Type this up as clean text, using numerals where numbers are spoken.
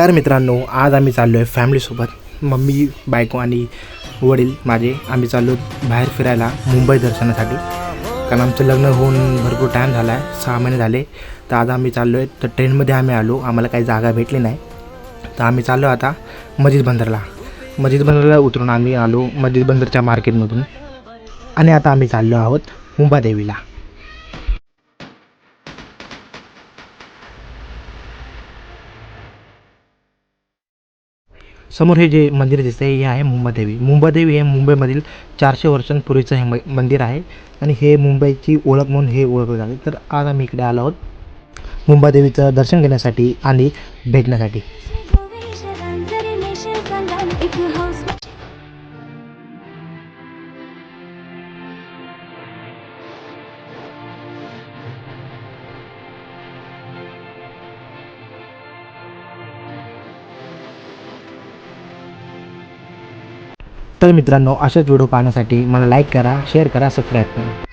तर मित्रांनो, आज आम्ही चाललो आहे फॅमिलीसोबत. मम्मी, बायको आणि वडील माझे. आम्ही चाललो बाहेर फिरायला मुंबई दर्शनासाठी. कारण आमचं लग्न होऊन भरपूर टाईम झाला आहे, 6 महिने झाले. तर आज आम्ही चाललो आहे. तर ट्रेनमध्ये आम्ही आलो, आम्हाला काही जागा भेटली नाही. तर आम्ही चाललो आता मस्जिद बंदरला. मस्जिद बंदरला उतरून आम्ही आलो मस्जिद बंदरच्या मार्केटमधून. आणि आता आम्ही चाललो आहोत मुंबादेवीला. समोर हे जे मंदिर दिसतं हे आहे मुंबादेवी. मुंबादेवी हे मुंबईमधील 400 वर्षांपूर्वीचं हे मंदिर आहे आणि हे मुंबईची ओळख म्हणून हे ओळखलं जाते. तर आज आम्ही इकडे आलो आहोत मुंबादेवीचं दर्शन घेण्यासाठी आणि भेटण्यासाठी. तर मित्रांनो, अशाच व्हिडिओ पाहण्यासाठी मला लाईक करा, शेअर करा, सबस्क्राईब करा.